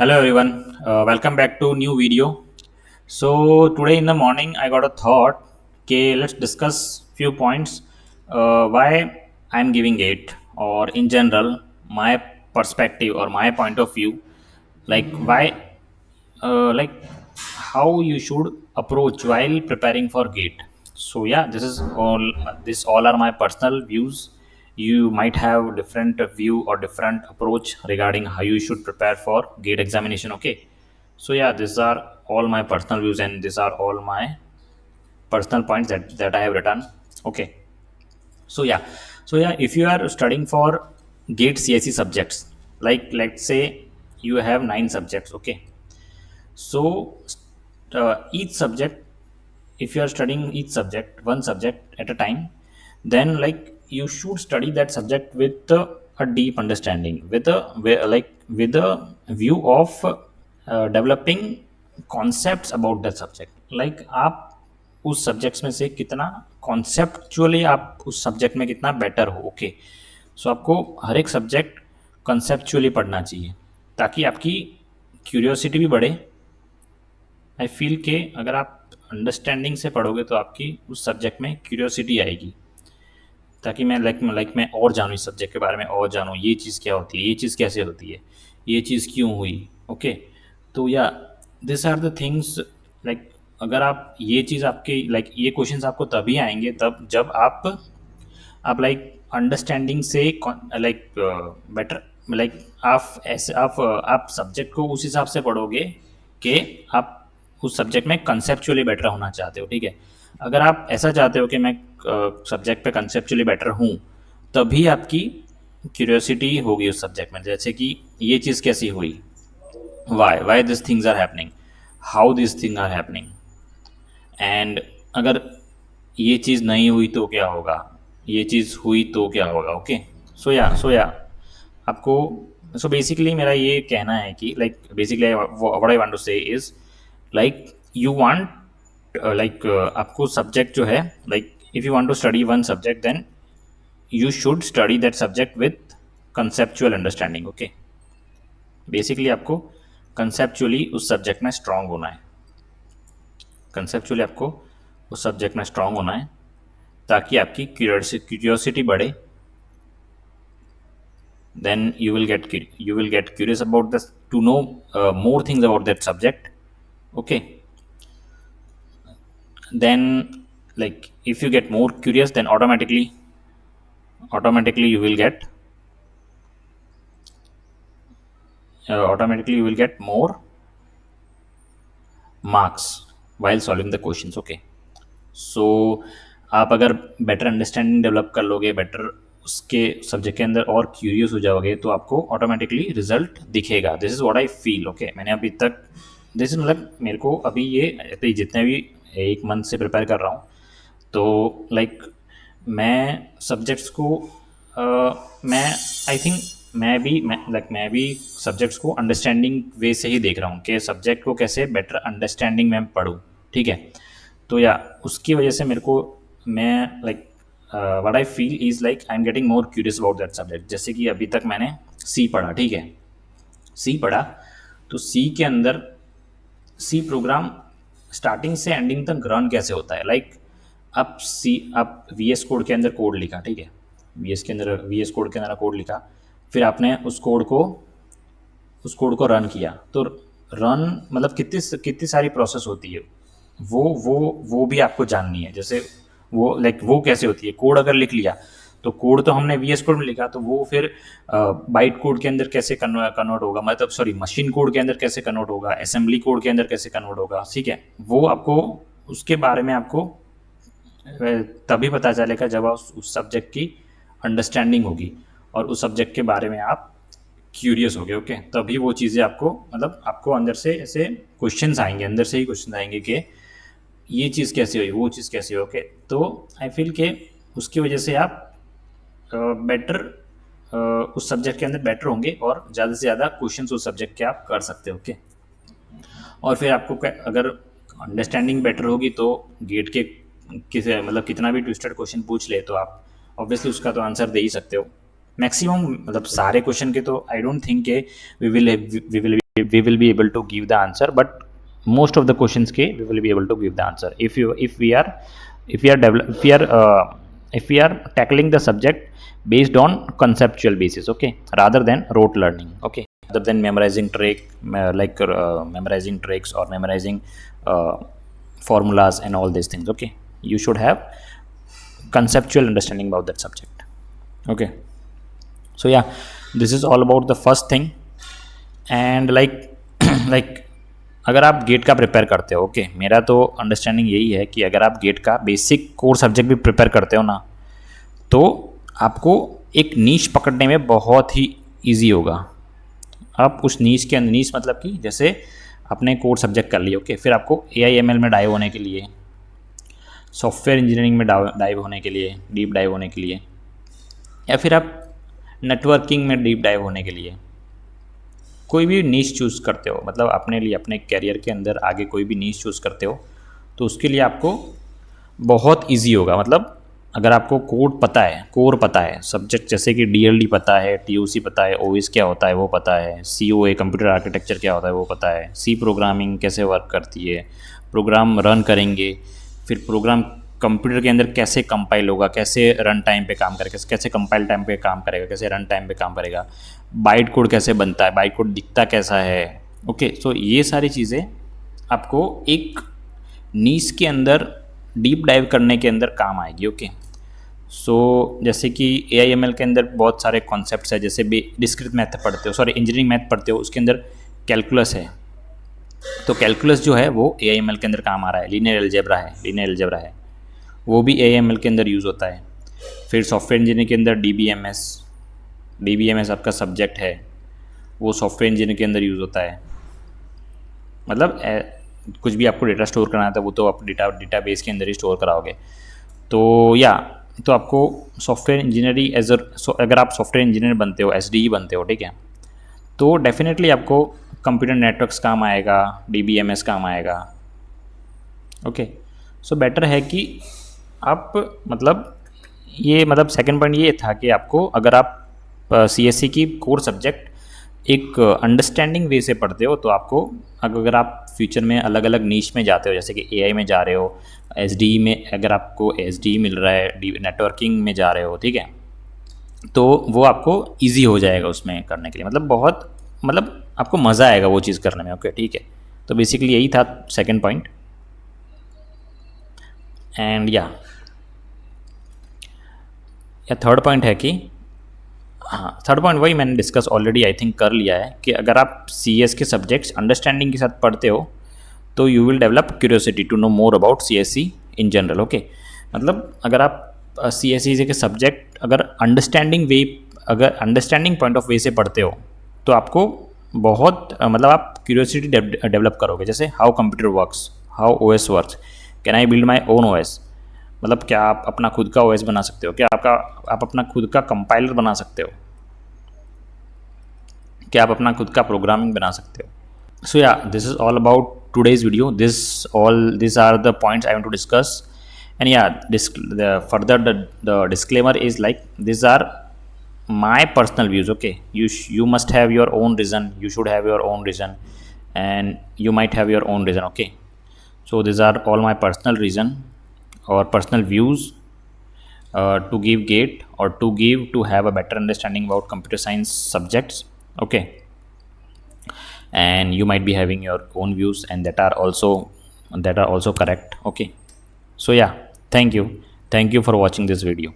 Hello everyone, welcome back to new video. So today in the morning I got a thought. Okay, let's discuss few points. Why I'm giving it, or in general, my perspective or my point of view. Like why, like how you should approach while preparing for gate. So yeah, this is all. This all are my personal views. You might have different view or different approach regarding how you should prepare for gate examination. Okay, so yeah, these are all my personal views and these are all my personal points that I have written. Okay, so yeah, if you are studying for gate CSE subjects, like let's say you have 9 subjects. Okay, so each subject, if you are studying each subject, one subject at a time, then like you should study that subject with a deep understanding, with with a view of developing concepts about that subject. Like आप उस subjects में से कितना conceptually आप उस subject में कितना better हो. ओके, सो आपको हर एक सब्जेक्ट कंसेप्चुअली पढ़ना चाहिए ताकि आपकी क्यूरियोसिटी भी बढ़े. आई फील के अगर आप अंडरस्टैंडिंग से पढ़ोगे तो आपकी उस सब्जेक्ट में क्यूरियोसिटी आएगी, ताकि मैं मैं और जानूँ इस सब्जेक्ट के बारे में, और जानूँ ये चीज़ क्या होती है, ये चीज़ कैसे होती है, ये चीज़ क्यों हुई. ओके, तो या this are the things. Like अगर आप ये चीज़ आपके ये क्वेश्चंस आपको तभी आएंगे तब जब आप अंडरस्टैंडिंग से बेटर आप सब्जेक्ट को उस हिसाब से पढ़ोगे कि आप उस सब्जेक्ट में कंसेप्चुअली बेटर होना चाहते हो. ठीक है, अगर आप ऐसा चाहते हो कि मैं सब्जेक्ट पे कंसेप्चुअली बेटर हूँ, तभी आपकी क्यूरियोसिटी होगी उस सब्जेक्ट में. जैसे कि ये चीज़ कैसी हुई, why this things are happening, how this thing are happening, and अगर ये चीज़ नहीं हुई तो क्या होगा, ये चीज़ हुई तो क्या होगा. ओके, सो या आपको, सो बेसिकली मेरा ये कहना है कि basically what I want to say is you want आपको सब्जेक्ट जो है, if you want to study one subject then you should study that subject with conceptual understanding. Okay, basically आपको कंसेप्चुअली उस सब्जेक्ट में स्ट्रांग होना है, conceptually आपको उस सब्जेक्ट में स्ट्रांग होना है ताकि आपकी क्यूरियोसिटी बढ़े. Then you will get curious about this to know more things about that subject. Okay, then if you get more curious, then automatically you will get more marks while solving the questions. Okay, so आप अगर better understanding develop कर लोगे, better उसके subject के अंदर और curious हो जाओगे, तो आपको ऑटोमेटिकली रिजल्ट दिखेगा. This is what I feel. Okay, मैंने अभी तक दिस मेरे को अभी ये जितने भी एक मंथ से प्रिपेयर कर रहा हूँ, तो मैं सब्जेक्ट्स को मैं आई थिंक मैं भी सब्जेक्ट्स को अंडरस्टैंडिंग वे से ही देख रहा हूँ कि सब्जेक्ट को कैसे बेटर अंडरस्टैंडिंग में पढ़ूँ. ठीक है, तो या उसकी वजह से मेरे को मैं what I feel is I am getting more curious about that subject. जैसे कि अभी तक मैंने सी पढ़ा. ठीक है, सी पढ़ा, तो सी के अंदर सी प्रोग्राम स्टार्टिंग से एंडिंग तक रन कैसे होता है. आप वी एस कोड के अंदर कोड लिखा. ठीक है, वी एस कोड के अंदर कोड लिखा, फिर आपने उस कोड को रन किया. तो रन मतलब कितनी सारी प्रोसेस होती है, वो भी आपको जाननी है. जैसे वो कैसे होती है. कोड अगर लिख लिया तो कोड तो हमने वी एस कोड में लिखा, तो वो फिर बाइट कोड के अंदर कैसे कन्वर्ट होगा, मतलब सॉरी मशीन कोड के अंदर कैसे कन्वर्ट होगा, असेंबली कोड के अंदर कैसे कन्वर्ट होगा. ठीक है, वो आपको उसके बारे में आपको तभी पता चलेगा जब उस सब्जेक्ट की अंडरस्टैंडिंग होगी और उस सब्जेक्ट के बारे में आप क्यूरियस हो गए. ओके, तभी वो चीज़ें आपको अंदर से ऐसे क्वेश्चंस आएंगे, अंदर से ही क्वेश्चन आएंगे कि ये चीज़ कैसे हुई, वो चीज़ कैसे हुई. ओके, तो आई फील के उसकी वजह से आप बेटर उस सब्जेक्ट के अंदर बेटर होंगे और ज़्यादा से ज़्यादा क्वेश्चंस उस सब्जेक्ट के आप कर सकते हो. ओके, और फिर आपको अगर अंडरस्टैंडिंग बेटर होगी तो गेट के कितना भी ट्विस्टेड क्वेश्चन पूछ ले तो आप ऑब्वियसली उसका तो आंसर दे ही सकते हो. मैक्सिमम मतलब सारे क्वेश्चन के तो आई डोंट थिंक के we will be able to give the answer, but most of the questions के we will be able to give the answer if we are develop if we are tackling the subject based on conceptual basis, okay, rather than rote learning, okay, rather than memorizing memorizing tricks or memorizing formulas and all these things, okay. You should have conceptual understanding about that subject, okay. So yeah, this is all about the first thing. And like अगर आप gate का prepare करते हो, okay, मेरा तो understanding यही है कि अगर आप गेट का बेसिक कोर सब्जेक्ट भी प्रिपेयर करते हो ना, तो आपको एक नीश पकड़ने में बहुत ही इजी होगा। आप उस नीश के अंदर, नीश मतलब कि जैसे आपने कोर सब्जेक्ट कर लिया, ओके, फिर आपको AIML में डाइव होने के लिए, सॉफ्टवेयर इंजीनियरिंग में डाइव होने के लिए, डीप डाइव होने के लिए, या फिर आप नेटवर्किंग में डीप डाइव होने के लिए कोई भी नीश चूज़ करते हो, मतलब अपने लिए अपने कैरियर के अंदर आगे कोई भी नीश चूज़ करते हो, तो उसके लिए आपको बहुत इजी होगा। मतलब अगर आपको कोर पता है सब्जेक्ट, जैसे कि DLD पता है, TOC पता है, OS क्या होता है वो पता है, COA कंप्यूटर आर्किटेक्चर क्या होता है वो पता है, C प्रोग्रामिंग कैसे वर्क करती है, प्रोग्राम रन करेंगे, फिर प्रोग्राम कंप्यूटर के अंदर कैसे कंपाइल होगा, कैसे रन टाइम पे काम करेगा, कैसे कंपाइल टाइम पे काम करेगा, कैसे रन टाइम पे काम करेगा, बाइट कोड कैसे बनता है, बाइट कोड दिखता कैसा है, ओके। सो ये सारी चीज़ें आपको एक नीश के अंदर डीप डाइव करने के अंदर काम आएगी, ओके। सो जैसे कि AIML के अंदर बहुत सारे कॉन्सेप्ट्स है, जैसे डिस्क्रीट मैथ पढ़ते हो, सॉरी इंजीनियरिंग मैथ पढ़ते हो, उसके अंदर कैलकुलस है, तो कैलकुलस जो है वो AIML के अंदर काम आ रहा है, लीनियर अलजेब्रा है, वो भी AIML के अंदर यूज़ होता है। फिर सॉफ्टवेयर इंजीनियरिंग के अंदर DBMS आपका सब्जेक्ट है, वो सॉफ्टवेयर इंजीनियरिंग के अंदर यूज़ होता है। मतलब कुछ भी आपको डेटा स्टोर करना था वो तो आप डेटाबेस के अंदर ही स्टोर कराओगे। तो आपको सॉफ्टवेयर इंजीनियरिंग अगर आप सॉफ्टवेयर इंजीनियर बनते हो, SDE बनते हो, ठीक है, तो डेफिनेटली आपको कंप्यूटर नेटवर्क्स काम आएगा, DBMS काम आएगा, ओके। सो बेटर है कि आप मतलब सेकंड पॉइंट ये था कि आपको अगर आप CSE की कोर सब्जेक्ट एक अंडरस्टैंडिंग वे से पढ़ते हो, तो आपको अगर आप फ्यूचर में अलग अलग नीश में जाते हो, जैसे कि AI में जा रहे हो, SDE में अगर आपको SDE मिल रहा है, नेटवर्किंग में जा रहे हो, ठीक है, तो वो आपको ईजी हो जाएगा उसमें करने के लिए, मतलब आपको मज़ा आएगा वो चीज़ करने में, ओके, ठीक है। तो बेसिकली यही था सेकेंड पॉइंट। एंड या थर्ड पॉइंट है कि हाँ, थर्ड पॉइंट वही मैंने डिस्कस ऑलरेडी आई थिंक कर लिया है कि अगर आप CS के सब्जेक्ट्स अंडरस्टैंडिंग के साथ पढ़ते हो, तो you will develop curiosity to know more about CSE in general, okay. मतलब अगर आप CSE के सब्जेक्ट अगर अंडरस्टैंडिंग पॉइंट ऑफ वे से पढ़ते हो, तो आपको बहुत मतलब आप क्यूरियोसिटी डेवलप करोगे, जैसे how computer works, how OS works, can I build my own OS, मतलब क्या आप अपना खुद का OS बना सकते हो, क्या आप अपना खुद का कंपाइलर बना सकते हो, क्या आप अपना खुद का प्रोग्रामिंग बना सकते हो। सो या this is all about today's video. These are the points I want to discuss. And yeah, further the disclaimer is like these are my personal views, okay. You must have your own reason, you should have your own reason, and you might have your own reason, okay. So these are all my personal reason or personal views to give GATE or to have a better understanding about computer science subjects, okay. And you might be having your own views, and that are also correct, okay. So yeah, thank you for watching this video.